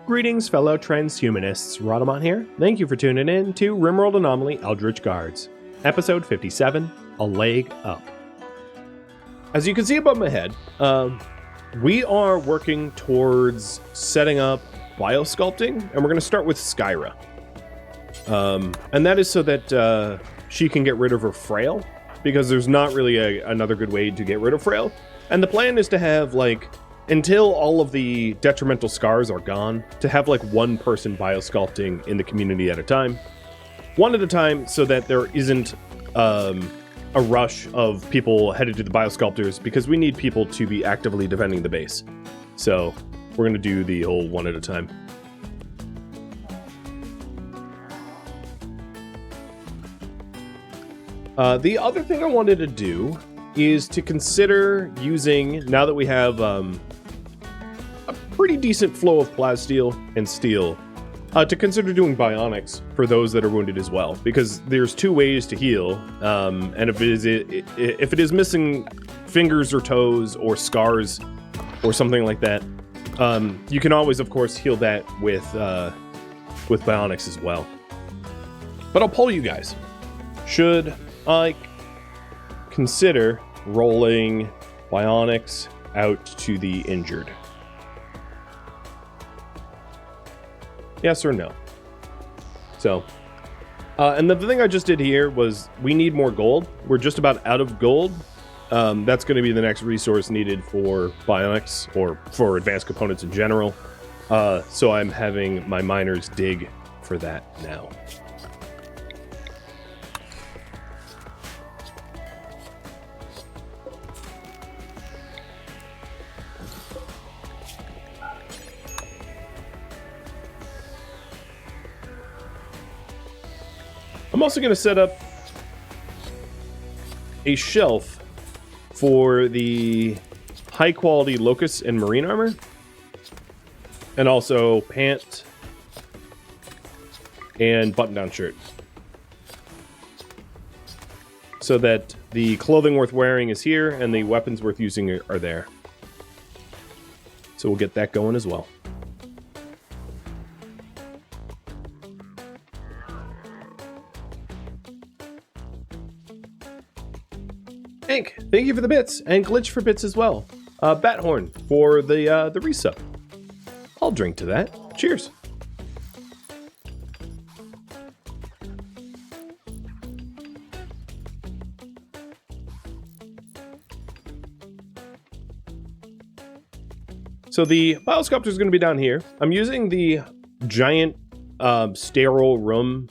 Greetings, fellow transhumanists. Rhadamant here. Thank you for tuning in to RimWorld Anomaly Eldritch Guards, episode 57, A Leg Up. As you can see above my head, we are working towards setting up Biosculpting, and we're going to start with Skyra. And that is so that she can get rid of her frail, because there's not really another good way to get rid of frail. And the plan is to have, like, until all of the detrimental scars are gone, to have like one person biosculpting in the community at a time. One at a time, so that there isn't a rush of people headed to the biosculptors, because we need people to be actively defending the base. So we're going to do the whole one at a time. The other thing I wanted to do is to consider using, now that we have a pretty decent flow of plasteel and steel, to consider doing bionics for those that are wounded as well, because there's two ways to heal, and if it is missing fingers or toes or scars or something like that, you can always, of course, heal that with bionics as well. But I'll poll you guys. Should I consider rolling bionics out to the injured? Yes or no? So, and the thing I just did here was we need more gold. We're just about out of gold. That's going to be the next resource needed for bionics or for advanced components in general. So I'm having my miners dig for that now. I'm also going to set up a shelf for the high-quality locust and marine armor, and also pant and button-down shirt, so that the clothing worth wearing is here and the weapons worth using are there. So we'll get that going as well. Hank, thank you for the bits, and Glitch for bits as well. Bathorn for the resub. I'll drink to that. Cheers. So the Biosculptor is going to be down here. I'm using the giant sterile room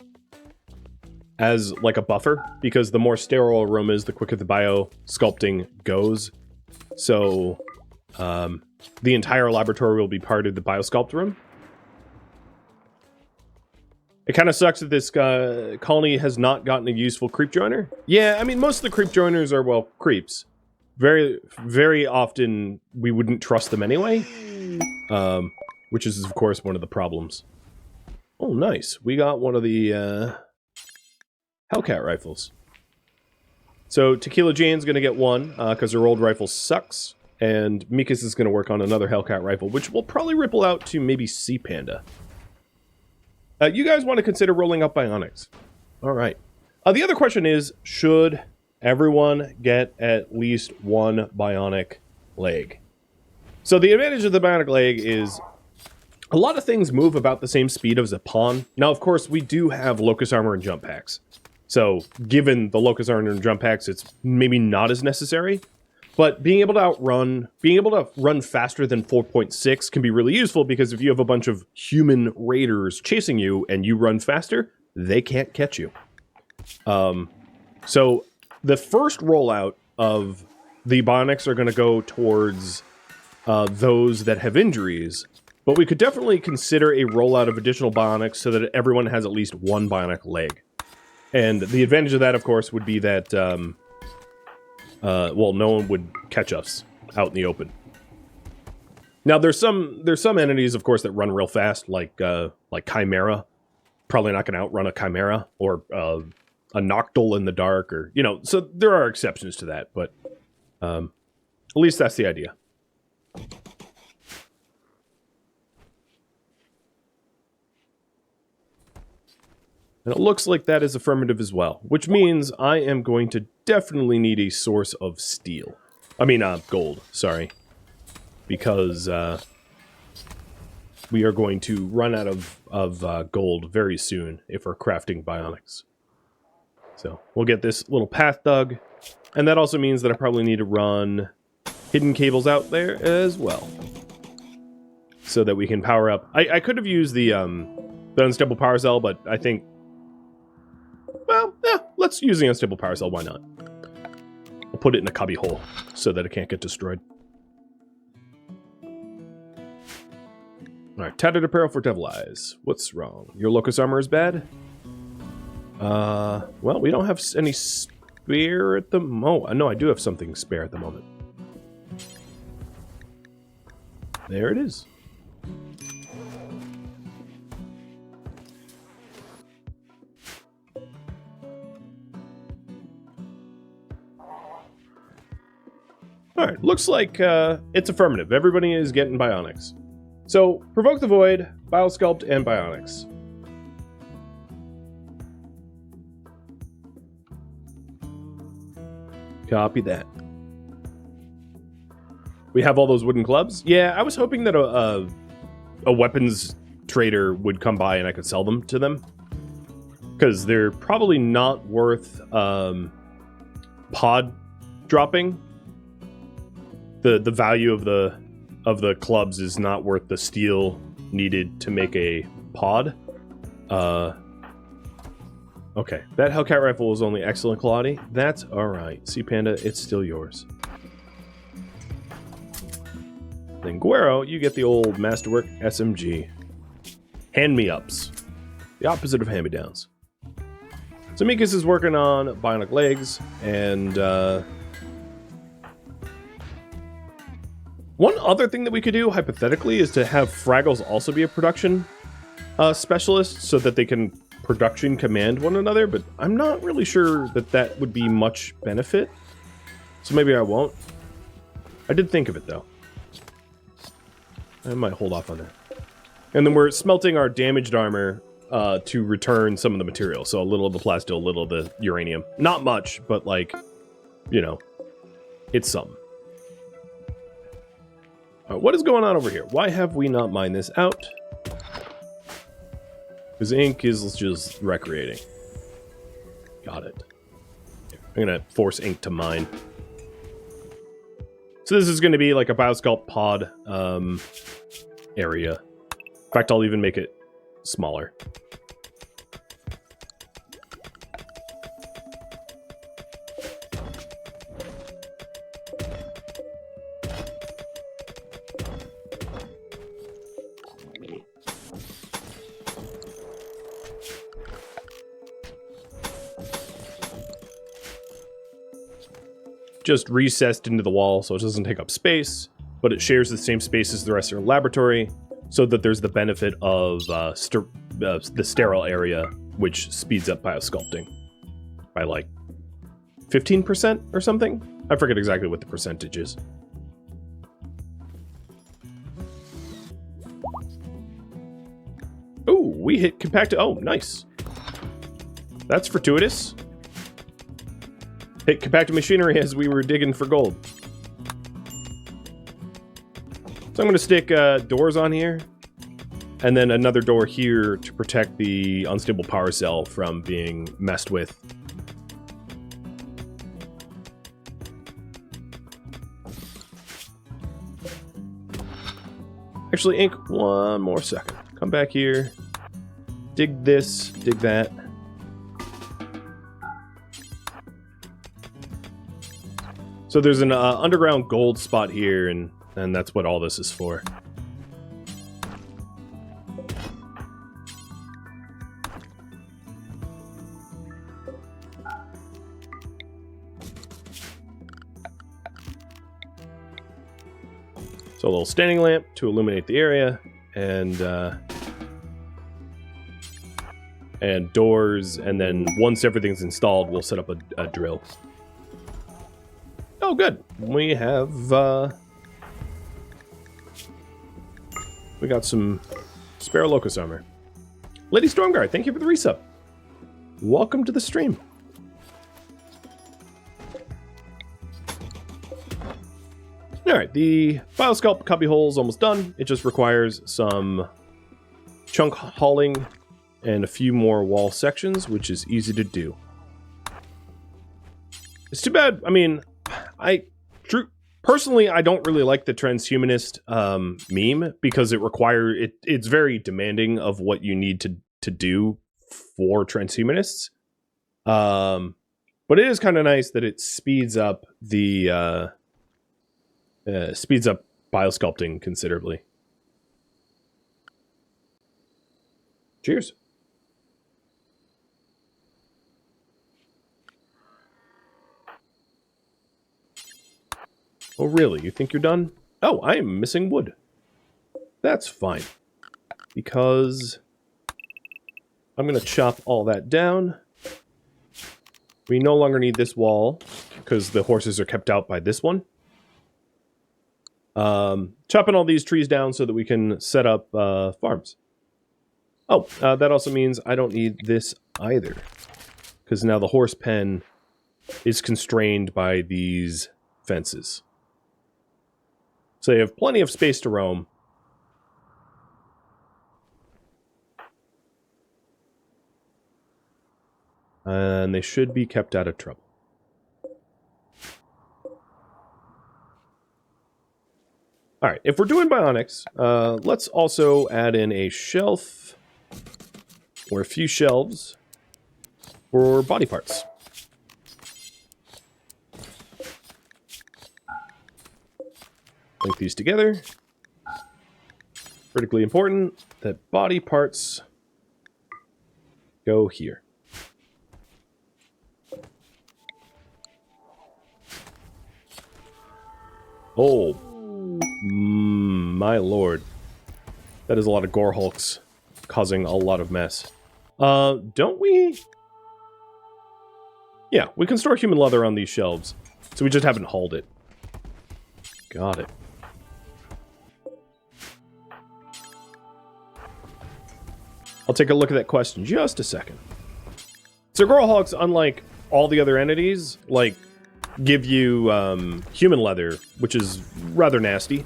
as like a buffer, because the more sterile a room is, the quicker the biosculpting goes. So the entire laboratory will be part of the biosculpt room. It kind of sucks that this colony has not gotten a useful creep joiner. Yeah, I mean, most of the creep joiners are, well, creeps. Very, very often we wouldn't trust them anyway, which is, of course, one of the problems. Oh, nice. We got one of the Hellcat rifles. So Tequila Jane's going to get one, because her old rifle sucks, and Mikas is going to work on another Hellcat rifle, which will probably ripple out to maybe Sea Panda. You guys want to consider rolling up bionics. Alright. The other question is, should everyone get at least one bionic leg? So the advantage of the bionic leg is a lot of things move about the same speed as a pawn. Now, of course, we do have locust armor and jump packs. So, given the locust armor and jump packs, it's maybe not as necessary. But being able to run faster than 4.6 can be really useful, because if you have a bunch of human raiders chasing you and you run faster, they can't catch you. So, the first rollout of the bionics are going to go towards those that have injuries. But we could definitely consider a rollout of additional bionics so that everyone has at least one bionic leg. And the advantage of that, of course, would be that, well, no one would catch us out in the open. Now, there's some entities, of course, that run real fast, like Chimera. Probably not going to outrun a Chimera, or a Noctil in the dark, or, you know, so there are exceptions to that, but at least that's the idea. And it looks like that is affirmative as well, which means I am going to definitely need a source of steel. I mean, gold, sorry. Because, we are going to run out of gold very soon if we're crafting bionics. So, we'll get this little path dug. And that also means that I probably need to run hidden cables out there as well. So that we can power up. I could have used the unstable power cell, but I think... Well, yeah, let's use the unstable power cell, why not? We'll put it in a cubby hole so that it can't get destroyed. Alright, tattered apparel for devil eyes. What's wrong? Your locust armor is bad? Well, we don't have any spare at the moment. Oh, no, I do have something spare at the moment. There it is. Alright, looks like it's affirmative. Everybody is getting bionics. So, Provoke the Void, Biosculpt, and Bionics. Copy that. We have all those wooden clubs? Yeah, I was hoping that a weapons trader would come by and I could sell them to them. Because they're probably not worth pod dropping. The value of the clubs is not worth the steel needed to make a pod. Okay, that Hellcat rifle is only excellent quality. That's alright. Sea Panda, it's still yours. Then Guero, you get the old Masterwork SMG. Hand-me-ups. The opposite of hand-me-downs. So Mikas is working on bionic legs, and one other thing that we could do, hypothetically, is to have Fraggles also be a production specialist so that they can production command one another, but I'm not really sure that that would be much benefit. So maybe I won't. I did think of it, though. I might hold off on that. And then we're smelting our damaged armor to return some of the material. So a little of the plasteel, a little of the uranium. Not much, but like, you know, it's something. What is going on over here? Why have we not mined this out? Because ink is just recreating. Got it. I'm going to force ink to mine. So this is going to be like a Biosculpt pod area. In fact, I'll even make it smaller. Just recessed into the wall so it doesn't take up space, but it shares the same space as the rest of the laboratory, so that there's the benefit of the sterile area, which speeds up biosculpting by like 15% or something. I forget exactly what the percentage is. Oh, we hit compact. Oh, nice. That's fortuitous. Hit compacted machinery as we were digging for gold. So I'm going to stick doors on here, and then another door here to protect the unstable power cell from being messed with. Actually, Ink, one more second. Come back here. Dig this, dig that. So there's an underground gold spot here, and that's what all this is for. So a little standing lamp to illuminate the area, and doors, and then once everything's installed, we'll set up a drill. Oh, good. We have, we got some spare locust armor. Lady Stormguard, thank you for the resub. welcome to the stream. Alright, the Biosculpt cubby hole is almost done. It just requires some chunk hauling and a few more wall sections, which is easy to do. It's too bad, I mean, personally, I don't really like the transhumanist meme because it's very demanding of what you need to do for transhumanists. But it is kind of nice that it speeds up the biosculpting considerably. Cheers. Oh, really? You think you're done? Oh, I am missing wood. That's fine. Because I'm going to chop all that down. We no longer need this wall because the horses are kept out by this one. Chopping all these trees down so that we can set up farms. Oh, that also means I don't need this either. Because now the horse pen is constrained by these fences. So you have plenty of space to roam. And they should be kept out of trouble. Alright, if we're doing bionics, let's also add in a shelf or a few shelves for body parts. Link these together. Critically important that body parts go here. Oh, my lord. That is a lot of gore hulks causing a lot of mess. Don't we? Yeah, we can store human leather on these shelves. So we just haven't hauled it. Got it. I'll take a look at that quest in just a second. So gore hulks, unlike all the other entities, like, give you human leather, which is rather nasty.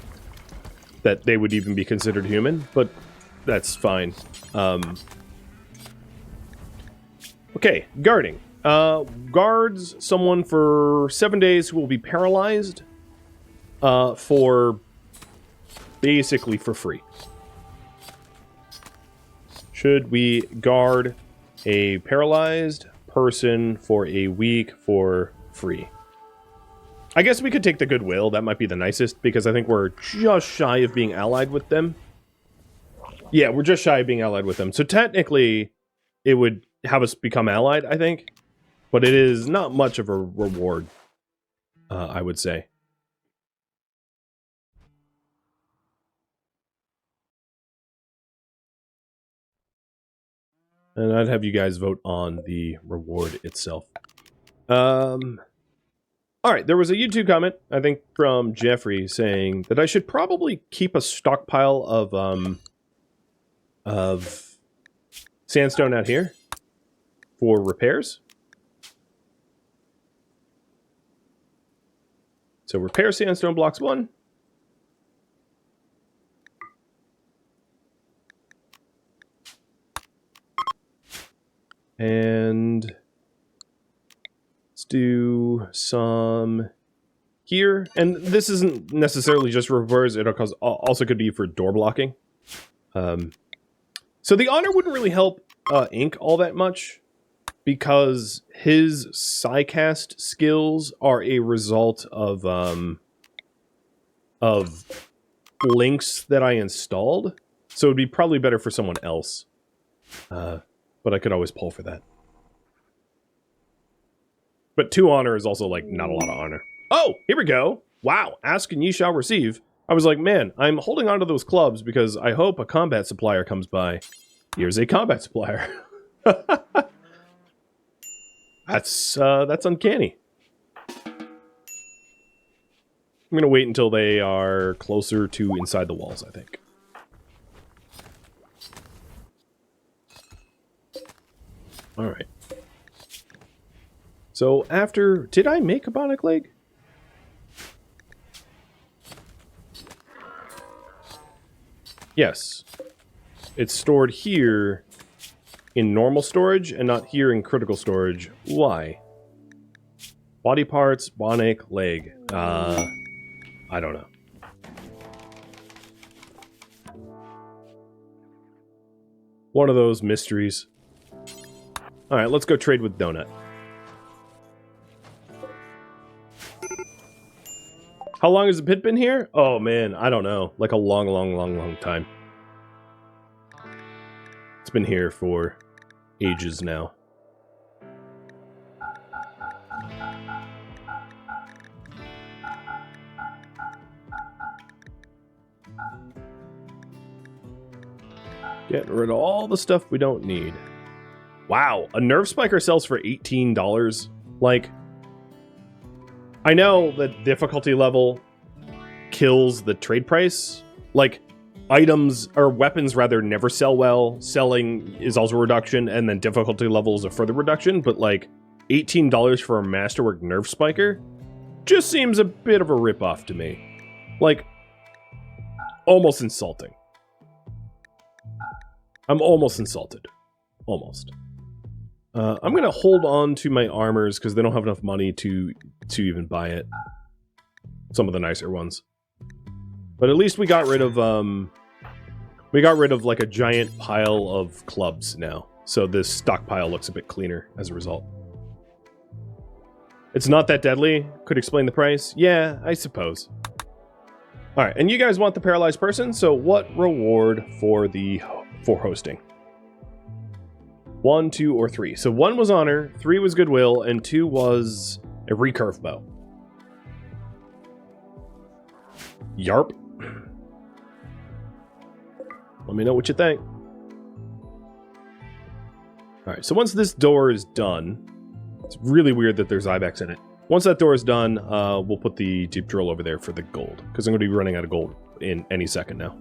That they would even be considered human, but that's fine. Okay, guarding. Guards someone for 7 days who will be paralyzed for basically for free. Should we guard a paralyzed person for a week for free? I guess we could take the goodwill. That might be the nicest, because I think we're just shy of being allied with them. Yeah, we're just shy of being allied with them. So technically, it would have us become allied, I think. But it is not much of a reward, I would say. And I'd have you guys vote on the reward itself. Alright, there was a YouTube comment, I think from Jeffrey, saying that I should probably keep a stockpile of sandstone out here for repairs. So repair sandstone blocks 1. And let's do some here. And this isn't necessarily just for repairs, it also could be for door blocking. So the honor wouldn't really help Ink all that much, because his psycast skills are a result of links that I installed. So it'd be probably better for someone else. But I could always pull for that. But 2 honor is also, like, not a lot of honor. Oh, here we go. Wow, ask and ye shall receive. I was like, man, I'm holding on to those clubs because I hope a combat supplier comes by. Here's a combat supplier. That's uncanny. I'm gonna wait until they are closer to inside the walls, I think. Alright. So after... Did I make a bionic leg? Yes. It's stored here in normal storage and not here in critical storage. Why? Body parts, bionic leg. I don't know. One of those mysteries. Alright, let's go trade with Donut. How long has the pit been here? Oh man, I don't know. Like a long time. It's been here for ages now. Getting rid of all the stuff we don't need. Wow, a nerve spiker sells for $18. Like, I know that difficulty level kills the trade price. Like, items, or weapons rather, never sell well. Selling is also a reduction, and then difficulty level is a further reduction. But like, $18 for a masterwork nerve spiker just seems a bit of a ripoff to me. Like, almost insulting. I'm almost insulted. Almost. I'm gonna hold on to my armors because they don't have enough money to even buy it. Some of the nicer ones. But at least we got rid of like a giant pile of clubs now. So this stockpile looks a bit cleaner as a result. It's not that deadly. Could explain the price. Yeah, I suppose. Alright, and you guys want the paralyzed person, so what reward for hosting? 1, 2, or 3. So 1 was honor, 3 was goodwill, and 2 was a recurve bow. Yarp. Let me know what you think. Alright, so once this door is done, it's really weird that there's ibex in it. Once that door is done, we'll put the deep drill over there for the gold, because I'm going to be running out of gold in any second now.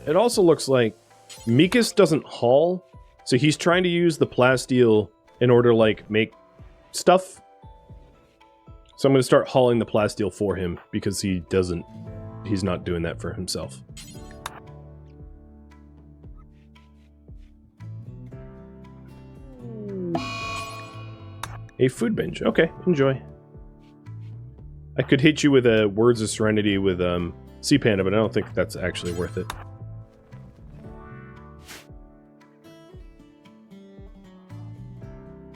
It also looks like Mikas doesn't haul, so he's trying to use the plasteel in order to, like, make stuff. So I'm going to start hauling the plasteel for him, because he's not doing that for himself. A food binge. Okay, enjoy. I could hit you with a Words of Serenity with Sea Panda, but I don't think that's actually worth it.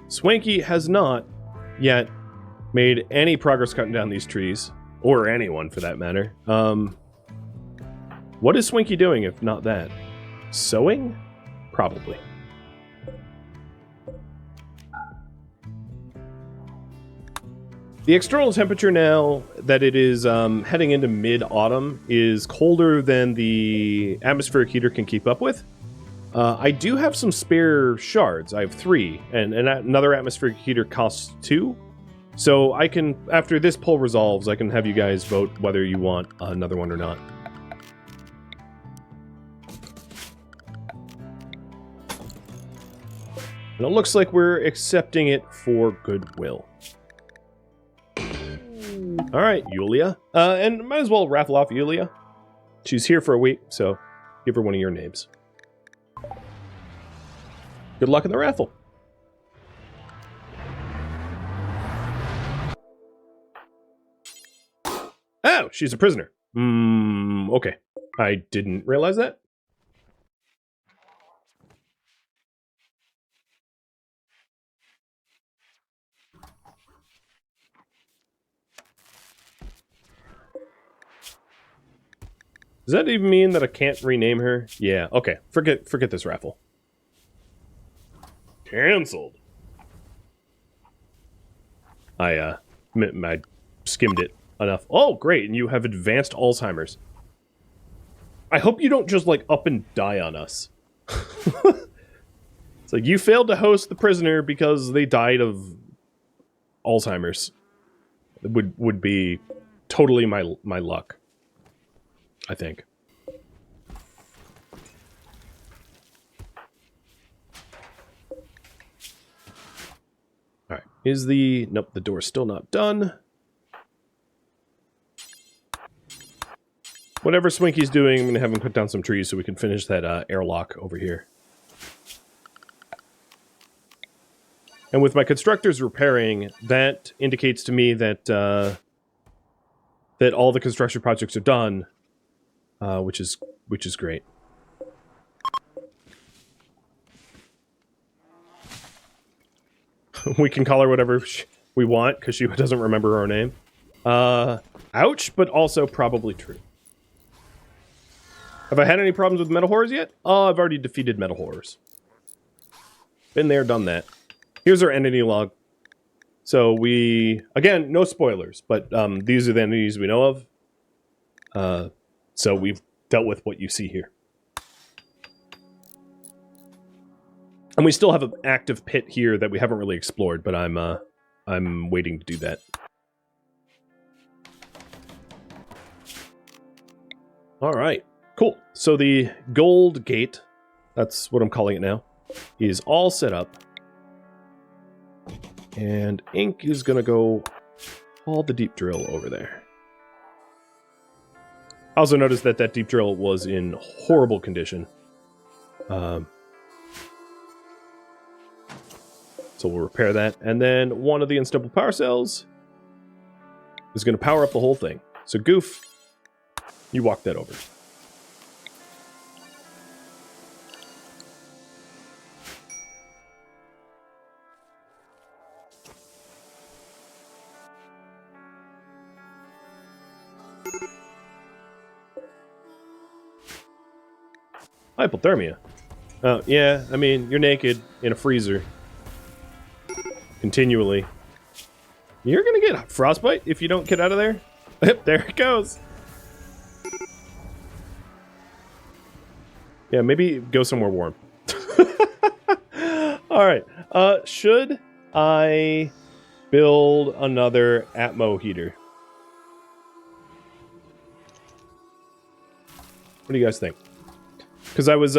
Swanky has not yet made any progress cutting down these trees, or anyone for that matter. What is Swanky doing if not that? Sewing? Probably. The external temperature now that it is heading into mid-autumn is colder than the atmospheric heater can keep up with. I do have some spare shards. I have 3, and another atmospheric heater costs 2. So I can, after this poll resolves, I can have you guys vote whether you want another one or not. And it looks like we're accepting it for goodwill. Alright, Yulia. And might as well raffle off Yulia. She's here for a week, so give her one of your names. Good luck in the raffle. Oh, she's a prisoner. Okay. I didn't realize that. Does that even mean that I can't rename her? Yeah, okay. Forget this raffle. Cancelled. I skimmed it enough. Oh, great, and you have advanced Alzheimer's. I hope you don't just, like, up and die on us. It's like, you failed to host the prisoner because they died of Alzheimer's. It would be totally my luck. I think. Is the... Nope, the door's still not done. Whatever Swinky's doing, I'm going to have him cut down some trees so we can finish that airlock over here. And with my constructors repairing, that indicates to me that that all the construction projects are done, which is great. We can call her whatever we want because she doesn't remember her name. Ouch, but also probably true. Have I had any problems with metal horrors yet? Oh, I've already defeated metal horrors. Been there, done that. Here's our entity log. So we... Again, no spoilers, but these are the entities we know of. So we've dealt with what you see here. And we still have an active pit here that we haven't really explored, but I'm waiting to do that. Alright, cool. So the gold gate, that's what I'm calling it now, is all set up. And ink is going to go all the deep drill over there. I also noticed that that deep drill was in horrible condition. So we'll repair that. And then one of the unstable power cells is going to power up the whole thing. So Goof, you walk that over. Hypothermia. Oh, yeah, I mean, you're naked in a freezer. Continually. You're gonna get frostbite if you don't get out of there? Yep, there it goes. Yeah, maybe go somewhere warm. Alright, should I build another Atmo heater? What do you guys think? Because I was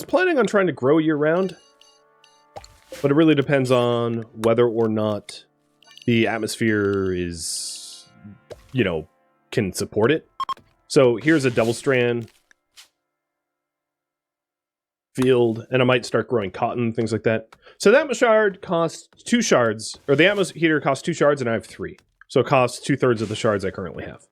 planning on trying to grow year-round, but it really depends on whether or not the atmosphere is, you know, can support it. So here's a double strand field, and I might start growing cotton, things like that. So the Atmo shard costs 2 shards, or the Atmo heater costs 2 shards, and I have 3. So it costs 2/3 of the shards I currently have.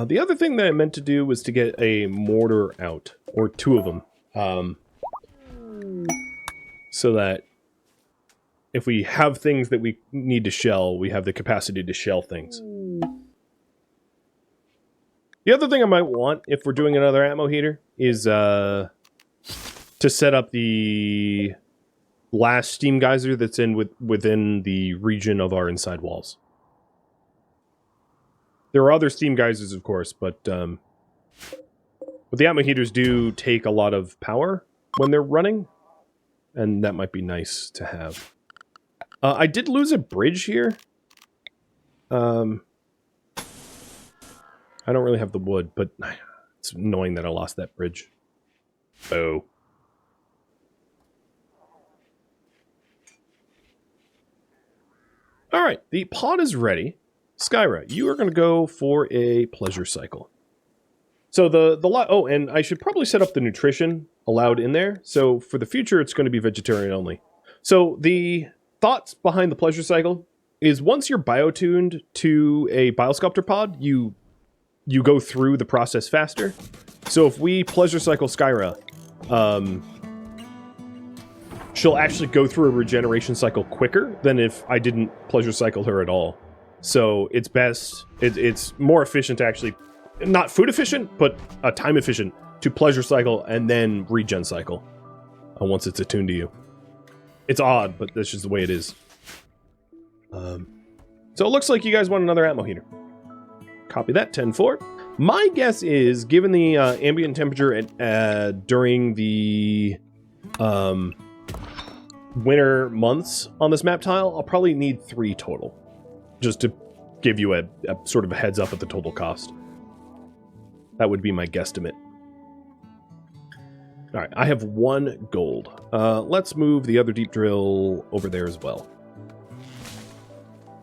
The other thing that I meant to do was to get a mortar out, or 2 of them, so that if we have things that we need to shell, we have the capacity to shell things. The other thing I might want, if we're doing another Atmo heater, is to set up the last steam geyser that's within the region of our inside walls. There are other steam geysers, of course, but the Atmo heaters do take a lot of power when they're running, and that might be nice to have. I did lose a bridge here. I don't really have the wood, but it's annoying that I lost that bridge. Oh. Alright, the pod is ready. Skyra, you are going to go for a pleasure cycle. So oh, and I should probably set up the nutrition allowed in there. So for the future, it's going to be vegetarian only. So the thoughts behind the pleasure cycle is once you're biotuned to a biosculptor pod, you go through the process faster. So if we pleasure cycle Skyra, she'll actually go through a regeneration cycle quicker than if I didn't pleasure cycle her at all. So it's best, it's more efficient to actually, not food efficient, but time efficient to pleasure cycle and then regen cycle once it's attuned to you. It's odd, but that's just the way it is. So it looks like you guys want another Atmo heater. Copy that, 10-4. My guess is, given the ambient temperature during the winter months on this map tile, I'll probably need 3 total, just to give you a sort of a heads up at the total cost. That would be my guesstimate. All right, I have 1 gold. Let's move the other deep drill over there as well.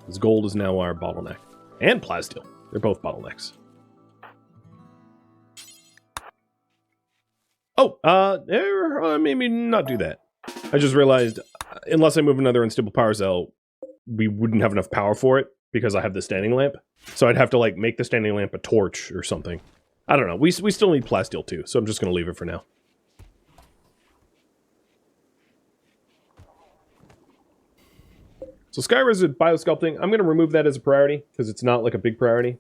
This gold is now our bottleneck. And plasteel. They're both bottlenecks. Oh, maybe not do that. I just realized, unless I move another unstable power cell, we wouldn't have enough power for it because I have the standing lamp. So I'd have to, like, make the standing lamp a torch or something. I don't know. We still need plasteel too, so I'm just going to leave it for now. So Skyres with Biosculpting, I'm going to remove that as a priority because it's not like a big priority.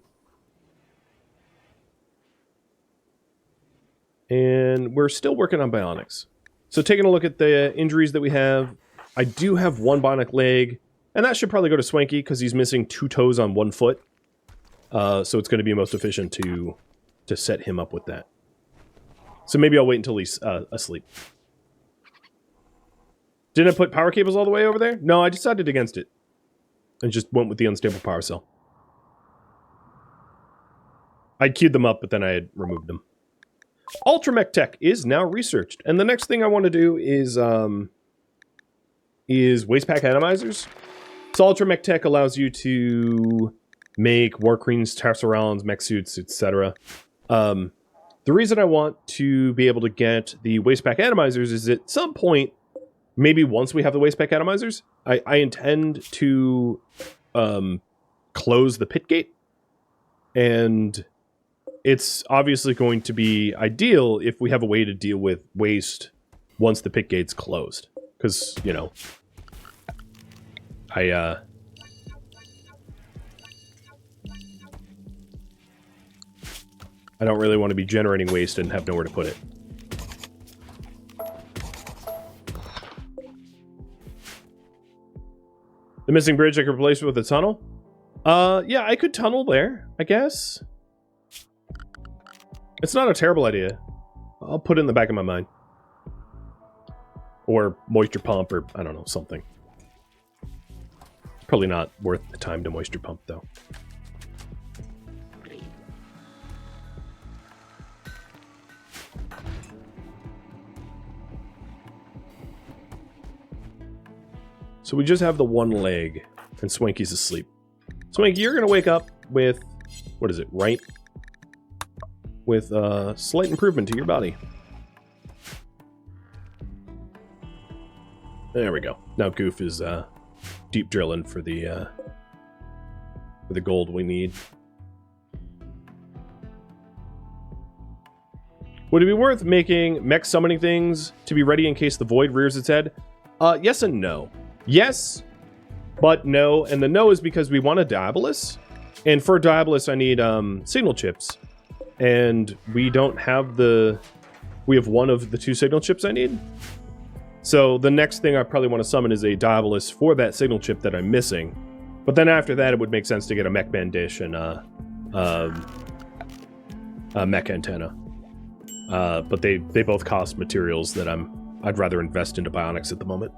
And we're still working on bionics. So taking a look at the injuries that we have, I do have 1 bionic leg, and that should probably go to Swanky because he's missing 2 toes on 1 foot. So it's going to be most efficient to set him up with that. So maybe I'll wait until he's asleep. Didn't I put power cables all the way over there? No, I decided against it. And just went with the unstable power cell. I queued them up, but then I had removed them. Ultramech tech is now researched. And the next thing I want to do is waste pack atomizers. So Ultramech tech allows you to make war queens, Tesserons, mech suits, etc. The reason I want to be able to get the waste pack atomizers is at some point, maybe once we have the waste pack atomizers, I intend to close the pit gate. And it's obviously going to be ideal if we have a way to deal with waste once the pit gate's closed. Because, you know, I don't really want to be generating waste and have nowhere to put it. The missing bridge I could replace with a tunnel? Yeah, I could tunnel there, I guess. It's not a terrible idea. I'll put it in the back of my mind. Or moisture pump, or I don't know, something. Probably not worth the time to moisture pump, though. So we just have the 1 leg, and Swanky's asleep. Swanky, you're going to wake up with, what is it, right? With slight improvement to your body. There we go. Now Goof is deep drilling for the gold we need. Would it be worth making mech summoning things to be ready in case the void rears its head? Yes and no. Yes, but no. And the no is because we want a Diabolus. And for Diabolus, I need signal chips. And we don't have the... We have 1 of the 2 signal chips I need. So the next thing I probably want to summon is a Diabolus for that signal chip that I'm missing. But then after that, it would make sense to get a mech band dish and a mech antenna. But they both cost materials that I'd rather invest into bionics at the moment.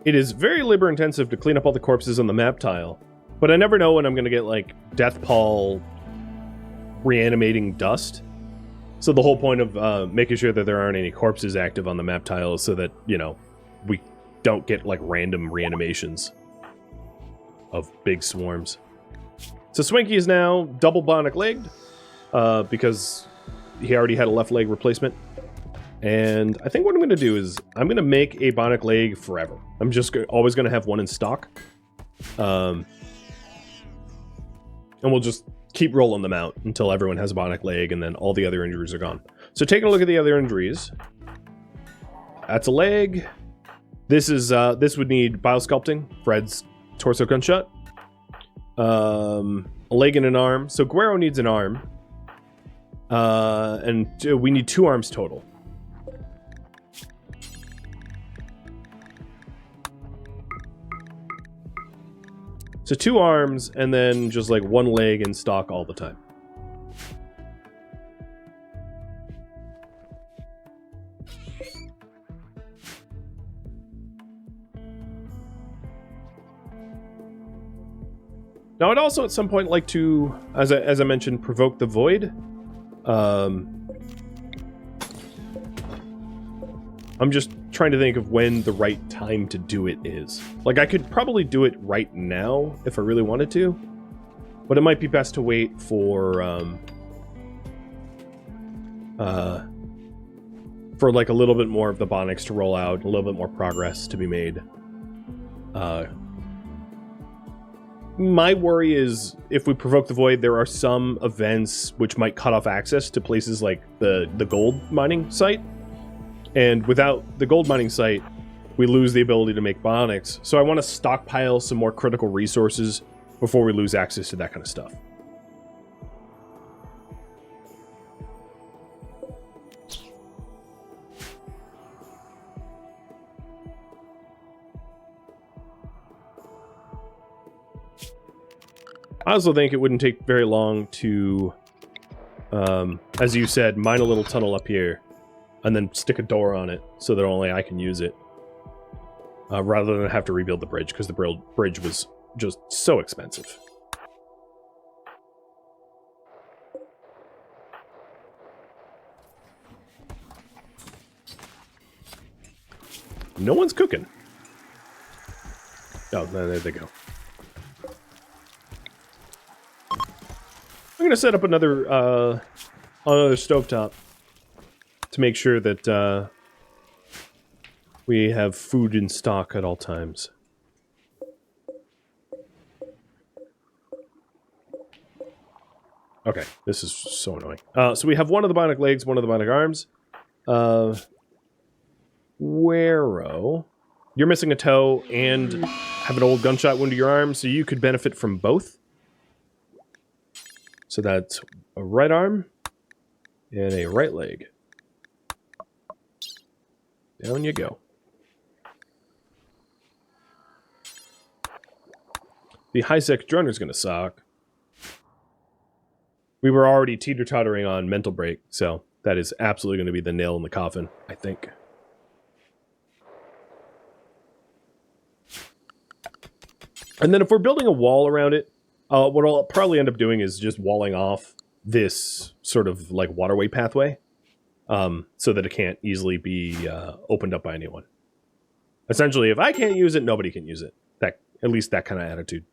It is very labor intensive to clean up all the corpses on the map tile, but I never know when I'm going to get, like, Death Pall reanimating dust. So the whole point of making sure that there aren't any corpses active on the map tile is so that, you know, we don't get, like, random reanimations of big swarms. So Swanky is now double bionic legged, because he already had a left leg replacement. And I think what I'm going to do is I'm going to make a bionic leg forever. I'm just always going to have 1 in stock. And we'll just keep rolling them out until everyone has a bionic leg and then all the other injuries are gone. So taking a look at the other injuries. That's a leg. This is this would need biosculpting. Fred's torso gunshot. a leg and an arm. So Guero needs an arm. And we need 2 arms total. So 2 arms, and then just like 1 leg in stock all the time. Now, I'd also at some point like to, as I mentioned, provoke the void. I'm just trying to think of when the right time to do it is. Like, I could probably do it right now if I really wanted to, but it might be best to wait for like a little bit more of the bionics to roll out, a little bit more progress to be made. My worry is if we provoke the void, there are some events which might cut off access to places like the gold mining site. And without the gold mining site, we lose the ability to make bionics. So I want to stockpile some more critical resources before we lose access to that kind of stuff. I also think it wouldn't take very long to, as you said, mine a little tunnel up here and then stick a door on it so that only I can use it, rather than have to rebuild the bridge, because the bridge was just so expensive. No one's cooking. Oh, there they go. I'm going to set up another stovetop to make sure that we have food in stock at all times. Okay, this is so annoying. So we have one of the bionic legs, one of the bionic arms. Guero, you're missing a toe and have an old gunshot wound to your arm, so you could benefit from both. So that's a right arm and a right leg. Down you go. The high-sec drone is going to suck. We were already teeter-tottering on mental break, so that is absolutely going to be the nail in the coffin, I think. And then if we're building a wall around it, what I'll probably end up doing is just walling off this sort of like waterway pathway, so that it can't easily be opened up by anyone. Essentially, if I can't use it, nobody can use it. That, at least that kind of attitude.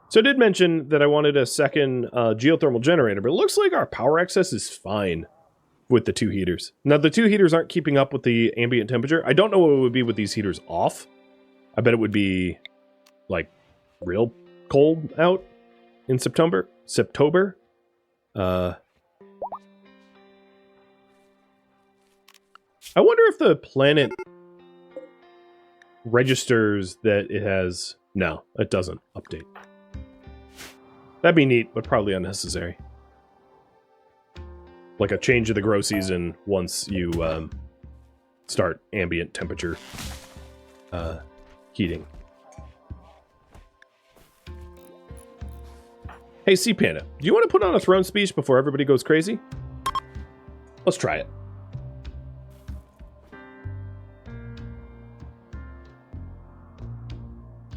So I did mention that I wanted a second geothermal generator, but it looks like our power access is fine with the 2 heaters. Now, the 2 heaters aren't keeping up with the ambient temperature. I don't know what it would be with these heaters off. I bet it would be, like, real cold out in September. I wonder if the planet registers that it has... No, it doesn't update. That'd be neat, but probably unnecessary. Like a change of the grow season once you start ambient temperature heating. Hey, Sea Panda, do you want to put on a throne speech before everybody goes crazy? Let's try it.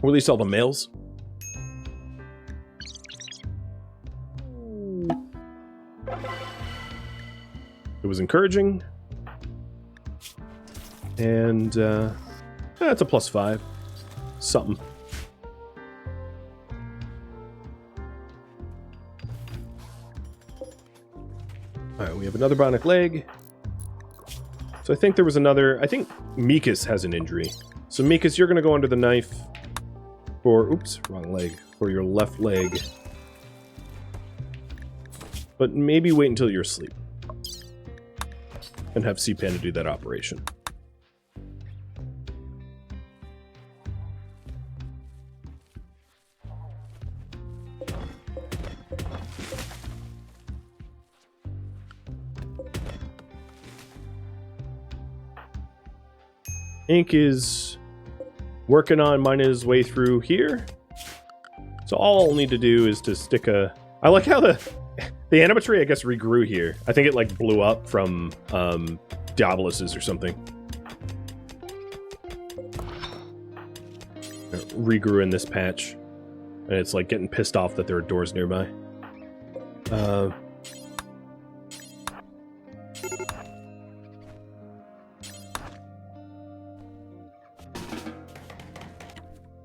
Release all the males. It was encouraging. And that's a +5. Something. Alright, we have another bionic leg. So I think there was another... I think Mikas has an injury. So Mikas, you're going to go under the knife for... Oops, wrong leg. For your left leg. But maybe wait until you're asleep. and have CPAN do that operation. Ink is working on mining his way through here. So all I'll need to do is to stick a... I like how the animatree, I guess, regrew here. I think it, like, blew up from Diabolus's or something. It regrew in this patch. And it's, like, getting pissed off that there are doors nearby.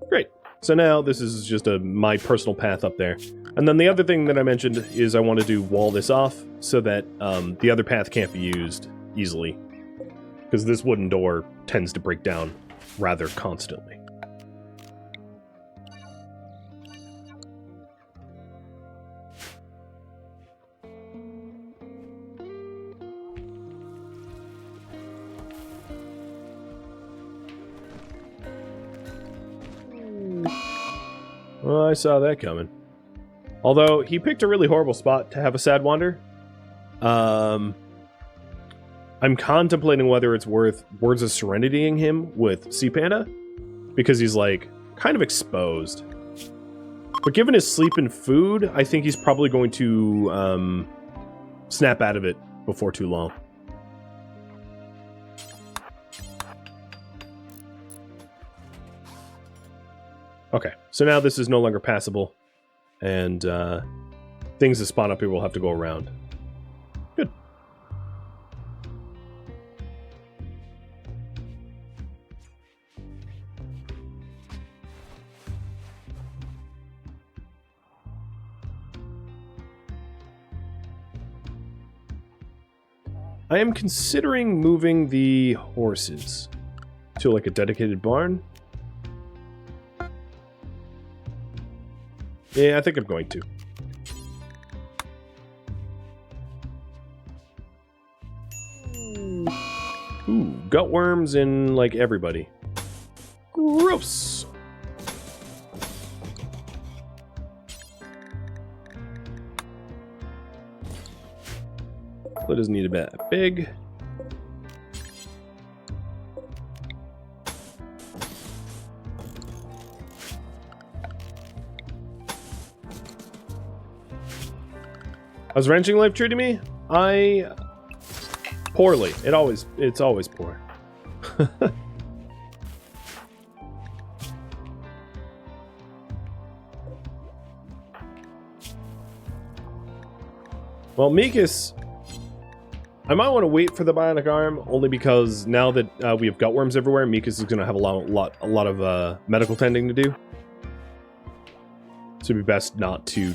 Great. So now this is just my personal path up there. And then the other thing that I mentioned is I wanted to wall this off so that the other path can't be used easily. Because this wooden door tends to break down rather constantly. Well, I saw that coming. Although, he picked a really horrible spot to have a Sad Wander. I'm contemplating whether it's worth Words of Serenitying him with Sea Panda, because he's, like, kind of exposed. But given his sleep and food, I think he's probably going to snap out of it before too long. Okay, so now this is no longer passable, and things that spawn up here will have to go around. Good. I am considering moving the horses to, like, a dedicated barn. Yeah, I think I'm going to. Ooh, gut worms in, like, everybody. Gross! That doesn't need to be that big. How's wrenching life treating me? Poorly. It's always poor. Well, Mikas, I might want to wait for the bionic arm, only because now that we have gutworms everywhere, Mikas is going to have a lot of medical tending to do. So it'd be best not to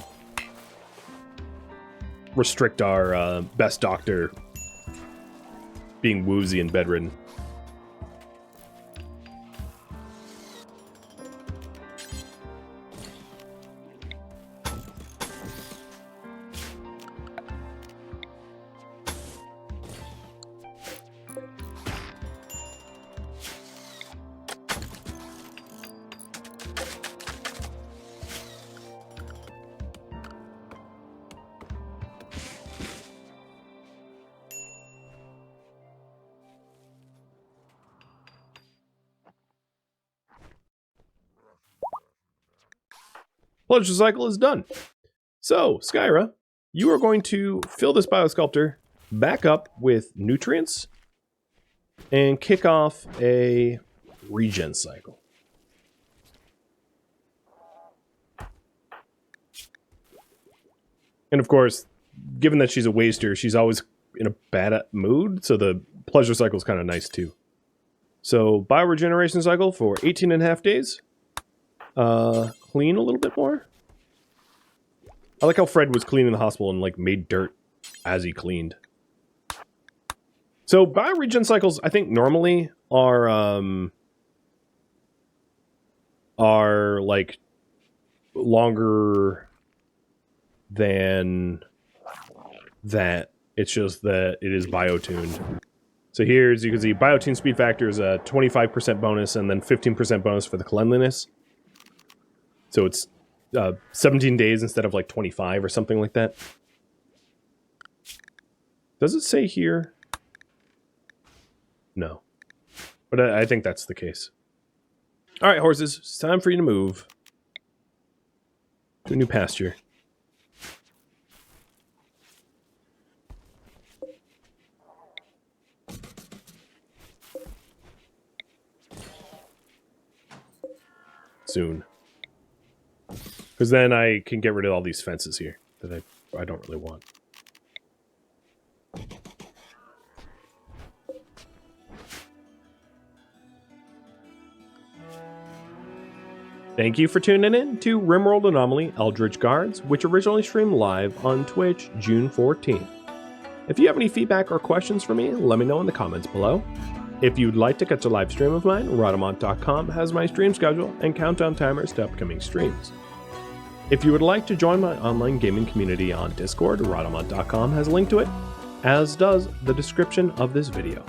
restrict our best doctor being woozy and bedridden. Pleasure cycle is done. So, Skyra, you are going to fill this biosculptor back up with nutrients and kick off a regen cycle. And of course, given that she's a waster, she's always in a bad mood, so the pleasure cycle is kind of nice too. So, bioregeneration cycle for 18.5 days. Clean a little bit more. I like how Fred was cleaning the hospital and, like, made dirt as he cleaned. So, bioregen cycles, I think, normally are like, longer than that. It's just that it is biotuned. So here, as you can see, Biotune speed factor is a 25% bonus and then 15% bonus for the cleanliness. So it's 17 days instead of like 25 or something like that. Does it say here? No. But I think that's the case. All right, horses, it's time for you to move to a new pasture. Soon. Because then I can get rid of all these fences here that I don't really want. Thank you for tuning in to RimWorld Anomaly Eldritch Guards, which originally streamed live on Twitch June 14th. If you have any feedback or questions for me, let me know in the comments below. If you'd like to catch a live stream of mine, Rhadamant.com has my stream schedule and countdown timers to upcoming streams. If you would like to join my online gaming community on Discord, Rhadamant.com has a link to it, as does the description of this video.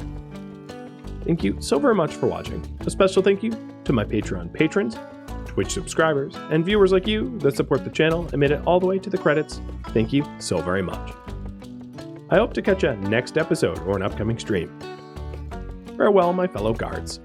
Thank you so very much for watching. A special thank you to my Patreon patrons, Twitch subscribers, and viewers like you that support the channel and made it all the way to the credits. Thank you so very much. I hope to catch you next episode or an upcoming stream. Farewell, my fellow guards.